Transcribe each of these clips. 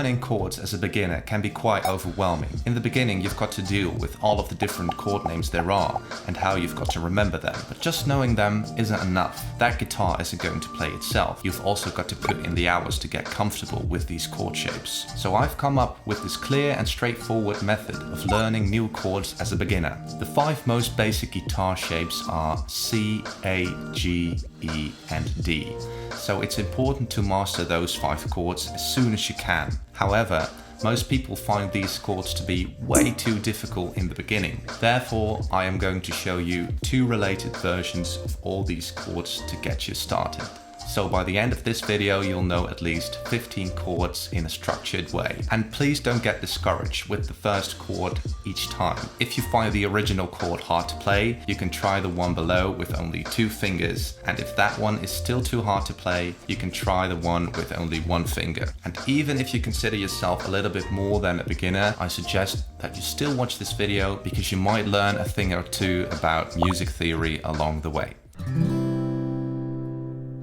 Learning chords as a beginner can be quite overwhelming. In the beginning, you've got to deal with all of the different chord names there are and how you've got to remember them. But just knowing them isn't enough. That guitar isn't going to play itself. You've also got to put in the hours to get comfortable with these chord shapes. So I've come up with this clear and straightforward method of learning new chords as a beginner. The 5 most basic guitar shapes are C, A, G, E, and D. So it's important to master those 5 chords as soon as you can. However, most people find these chords to be way too difficult in the beginning. Therefore, I am going to show you 2 related versions of all these chords to get you started. So by the end of this video, you'll know at least 15 chords in a structured way. And please don't get discouraged with the first chord each time. If you find the original chord hard to play, you can try the one below with only 2 fingers. And if that one is still too hard to play, you can try the one with only 1 finger. And even if you consider yourself a little bit more than a beginner, I suggest that you still watch this video because you might learn a thing or two about music theory along the way.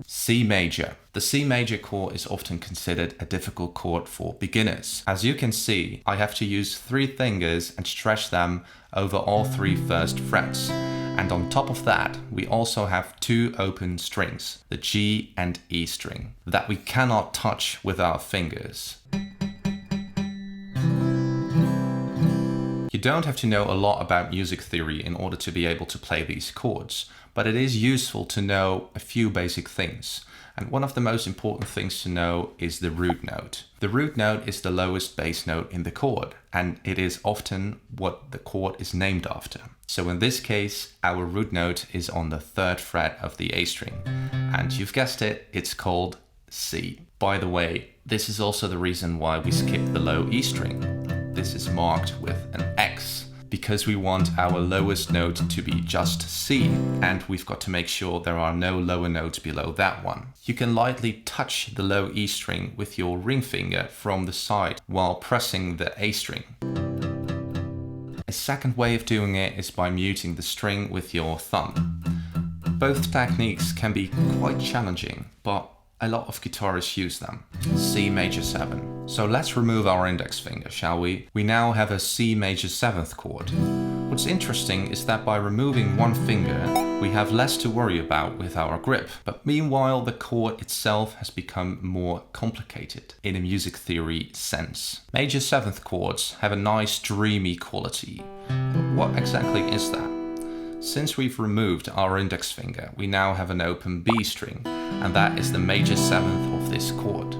C major. The C major chord is often considered a difficult chord for beginners. As you can see, I have to use 3 fingers and stretch them over all 3 first frets. And on top of that, we also have 2 open strings, the G and E string, that we cannot touch with our fingers. You don't have to know a lot about music theory in order to be able to play these chords, but it is useful to know a few basic things. And one of the most important things to know is the root note. The root note is the lowest bass note in the chord, and it is often what the chord is named after. So in this case, our root note is on the 3rd fret of the A string. And you've guessed it, it's called C. By the way, this is also the reason why we skip the low E string. This is marked with an X because we want our lowest note to be just C, and we've got to make sure there are no lower notes below that one. You can lightly touch the low E string with your ring finger from the side while pressing the A string. A second way of doing it is by muting the string with your thumb. Both techniques can be quite challenging, but a lot of guitarists use them. C major 7. So let's remove our index finger, shall we? We now have a C major 7th chord. What's interesting is that by removing 1 finger, we have less to worry about with our grip. But meanwhile, the chord itself has become more complicated in a music theory sense. Major 7th chords have a nice dreamy quality. But what exactly is that? Since we've removed our index finger, we now have an open B string, and that is the major 7th of this chord.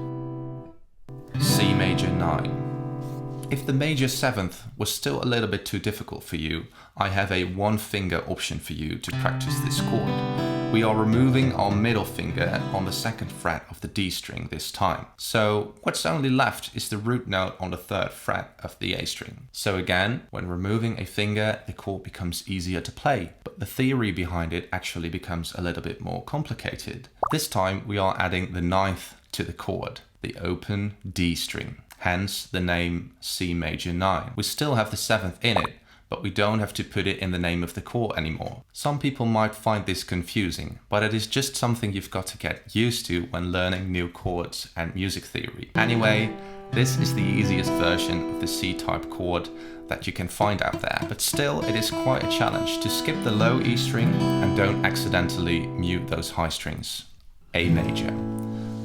C major 9. If the major 7th was still a little bit too difficult for you, I have a 1 finger option for you to practice this chord. We are removing our middle finger on the 2nd fret of the D string this time. So what's only left is the root note on the 3rd fret of the A string. So again, when removing a finger, the chord becomes easier to play, but the theory behind it actually becomes a little bit more complicated. This time we are adding the 9th to the chord, the open D string, hence the name C major 9. We still have the 7th in it, but we don't have to put it in the name of the chord anymore. Some people might find this confusing, but it is just something you've got to get used to when learning new chords and music theory. Anyway, this is the easiest version of the C-type chord that you can find out there, but still it is quite a challenge to skip the low E string and don't accidentally mute those high strings. A major.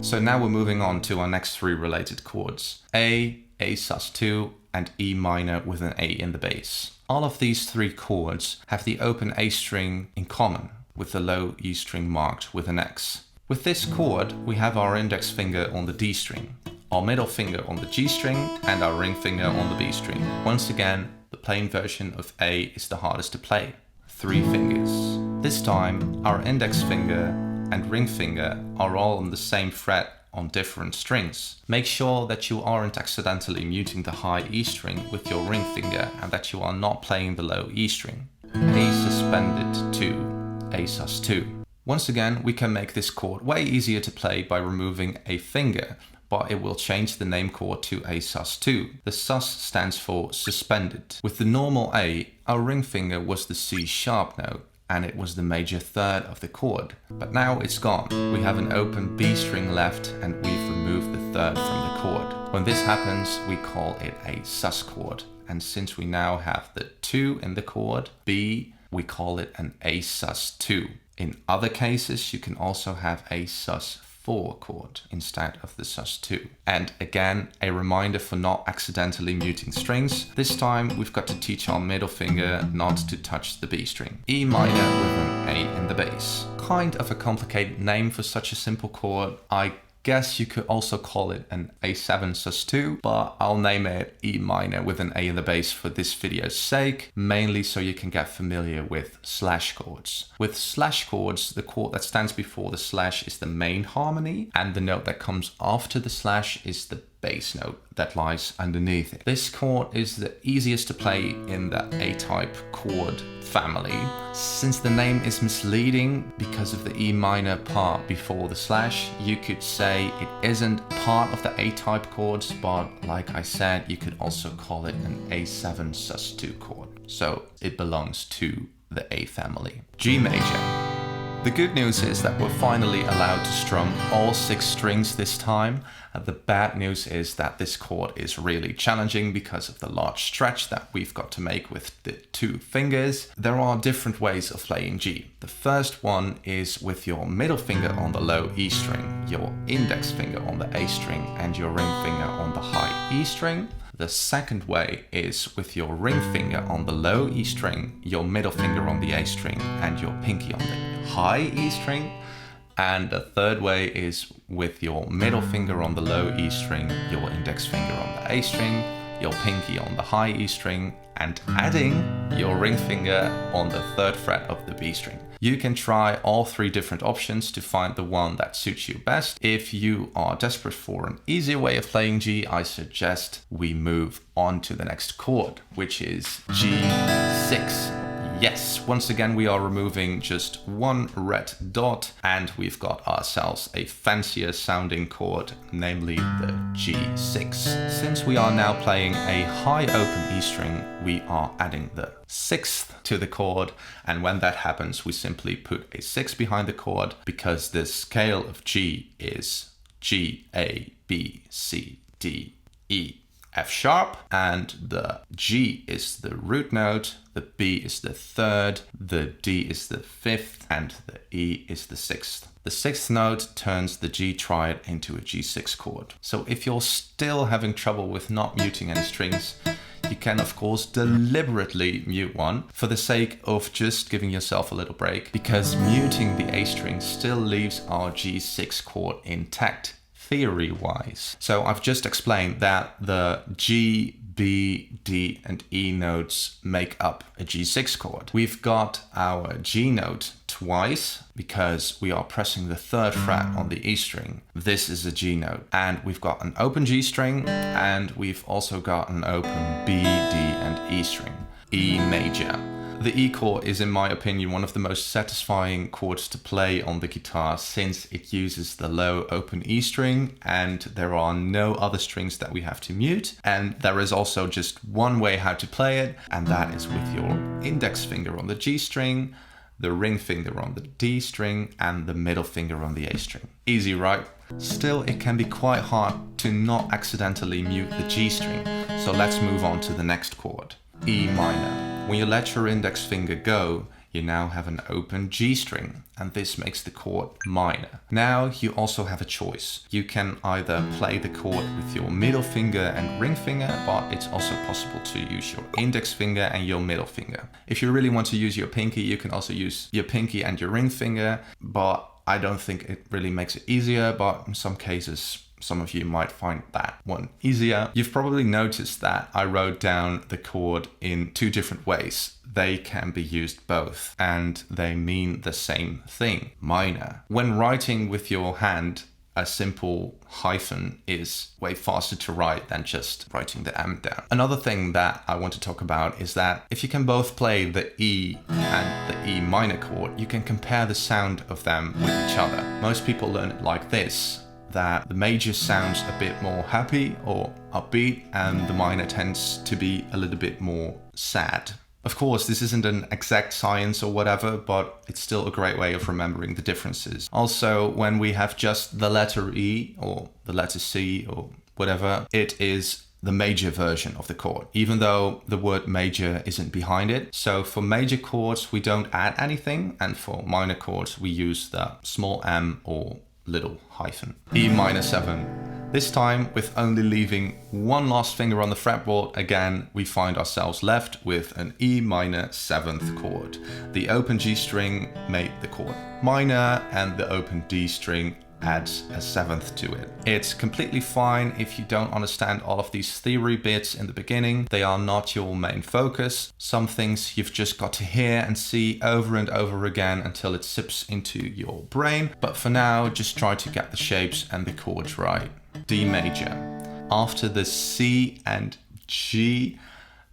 So now we're moving on to our next 3 related chords. A Sus2, and E minor with an A in the bass. All of these 3 chords have the open A string in common, with the low E string marked with an X. With this chord, we have our index finger on the D string, our middle finger on the G string, and our ring finger on the B string. Once again, the plain version of A is the hardest to play, 3 fingers. This time, our index finger and ring finger are all on the same fret on different strings. Make sure that you aren't accidentally muting the high E string with your ring finger and that you are not playing the low E string. A suspended 2, A sus2. Once again, we can make this chord way easier to play by removing a finger, but it will change the name chord to A sus2. The sus stands for suspended. With the normal A, our ring finger was the C sharp note, and it was the major 3rd of the chord. But now it's gone. We have an open B string left and we've removed the 3rd from the chord. When this happens, we call it a sus chord. And since we now have the 2 in the chord B, we call it an A sus2. In other cases, you can also have a sus4 chord instead of the sus2. And again, a reminder for not accidentally muting strings. This time we've got to teach our middle finger not to touch the B string. E minor with an A in the bass. Kind of a complicated name for such a simple chord. I guess you could also call it an A7 sus2, but I'll name it E minor with an A in the bass for this video's sake, mainly so you can get familiar with slash chords. With slash chords, the chord that stands before the slash is the main harmony, and the note that comes after the slash is the bass note that lies underneath it. This chord is the easiest to play in the A-type chord family. Since the name is misleading because of the E minor part before the slash, you could say it isn't part of the A-type chords, but like I said, you could also call it an A7 sus2 chord. So it belongs to the A family. G major. The good news is that we're finally allowed to strum all 6 strings this time. The bad news is that this chord is really challenging because of the large stretch that we've got to make with the 2 fingers. There are different ways of playing G. The first one is with your middle finger on the low E string, your index finger on the A string, and your ring finger on the high E string. The second way is with your ring finger on the low E string, your middle finger on the A string, and your pinky on the high E string. And the third way is with your middle finger on the low E string, your index finger on the A string, your pinky on the high E string, and adding your ring finger on the 3rd fret of the B string. You can try all 3 different options to find the one that suits you best. If you are desperate for an easier way of playing G, I suggest we move on to the next chord, which is G6. Yes, once again we are removing just 1 red dot and we've got ourselves a fancier sounding chord, namely the G6. Since we are now playing a high open E string, we are adding the 6th to the chord, and when that happens we simply put a 6 behind the chord because the scale of G is G, A, B, C, D, E, F sharp, and the G is the root note, the B is the 3rd, the D is the 5th, and the E is the 6th. The 6th note turns the G triad into a G6 chord. So if you're still having trouble with not muting any strings, you can of course deliberately mute one for the sake of just giving yourself a little break, because muting the A string still leaves our G6 chord intact theory-wise. So I've just explained that the G, B, D, and E notes make up a G6 chord. We've got our G note twice because we are pressing the 3rd fret on the E string. This is a G note. And we've got an open G string, and we've also got an open B, D, and E string. E major. The E chord is, in my opinion, one of the most satisfying chords to play on the guitar, since it uses the low open E string and there are no other strings that we have to mute. And there is also just one way how to play it, and that is with your index finger on the G string, the ring finger on the D string, and the middle finger on the A string. Easy, right? Still, it can be quite hard to not accidentally mute the G string, so let's move on to the next chord, E minor. When you let your index finger go, you now have an open G string, and this makes the chord minor. Now you also have a choice. You can either play the chord with your middle finger and ring finger, but it's also possible to use your index finger and your middle finger. If you really want to use your pinky, you can also use your pinky and your ring finger, but I don't think it really makes it easier, but in some cases, some of you might find that one easier. You've probably noticed that I wrote down the chord in 2 different ways. They can be used both, and they mean the same thing, minor. When writing with your hand, a simple hyphen is way faster to write than just writing the M down. Another thing that I want to talk about is that if you can both play the E and the E minor chord, you can compare the sound of them with each other. Most people learn it like this, that the major sounds a bit more happy or upbeat, and the minor tends to be a little bit more sad. Of course, this isn't an exact science or whatever, but it's still a great way of remembering the differences. Also, when we have just the letter E or the letter C or whatever, it is the major version of the chord, even though the word major isn't behind it. So for major chords, we don't add anything. And for minor chords, we use the small m or little hyphen. E minor 7. This time, with only leaving one last finger on the fretboard, again, we find ourselves left with an E minor 7th chord. The open G string made the chord minor, and the open D string adds a 7th to it. It's completely fine if you don't understand all of these theory bits in the beginning. They are not your main focus. Some things you've just got to hear and see over and over again until it sips into your brain. But for now, just try to get the shapes and the chords right. D major. After the C and G,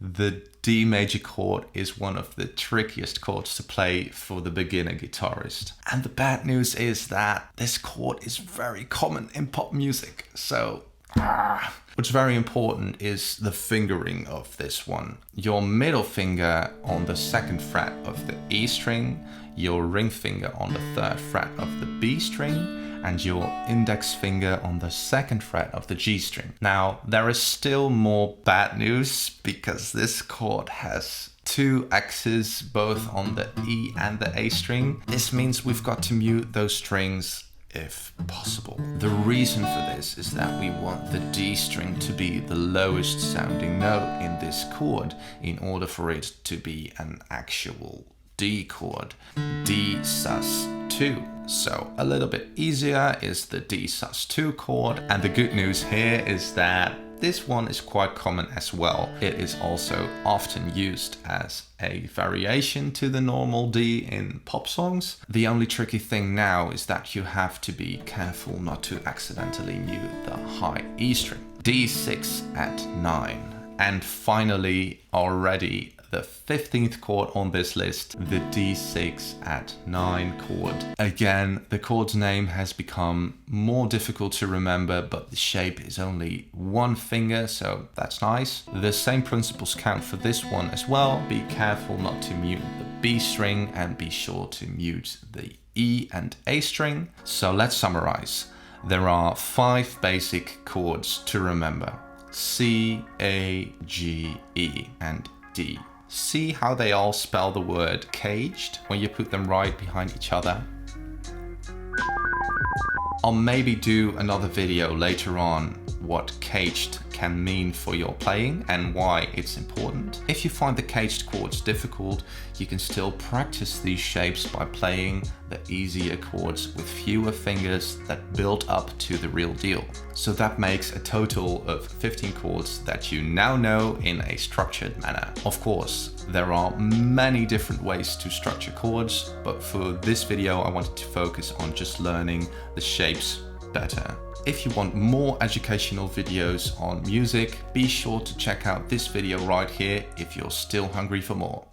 the D major chord is one of the trickiest chords to play for the beginner guitarist. And the bad news is that this chord is very common in pop music. So, what's very important is the fingering of this one. Your middle finger on the 2nd fret of the E string, your ring finger on the 3rd fret of the B string, and your index finger on the 2nd fret of the G string. Now, there is still more bad news because this chord has 2 X's both on the E and the A string. This means we've got to mute those strings if possible. The reason for this is that we want the D string to be the lowest sounding note in this chord in order for it to be an actual D chord, D Sus2. So a little bit easier is the D Sus2 chord, and the good news here is that this one is quite common as well. It is also often used as a variation to the normal D in pop songs. The only tricky thing now is that you have to be careful not to accidentally mute the high E string. D6 at 9. And finally, already the 15th chord on this list, the D6 at 9 chord. Again, the chord's name has become more difficult to remember, but the shape is only one finger, so that's nice. The same principles count for this one as well. Be careful not to mute the B string and be sure to mute the E and A string. So let's summarize. There are 5 basic chords to remember: C, A, G, E, and D. See how they all spell the word caged when you put them right behind each other? I'll maybe do another video later on what caged can mean for your playing and why it's important. If you find the caged chords difficult, you can still practice these shapes by playing the easier chords with fewer fingers that build up to the real deal. So that makes a total of 15 chords that you now know in a structured manner. Of course, there are many different ways to structure chords, but for this video I wanted to focus on just learning the shapes better. If you want more educational videos on music, be sure to check out this video right here if you're still hungry for more.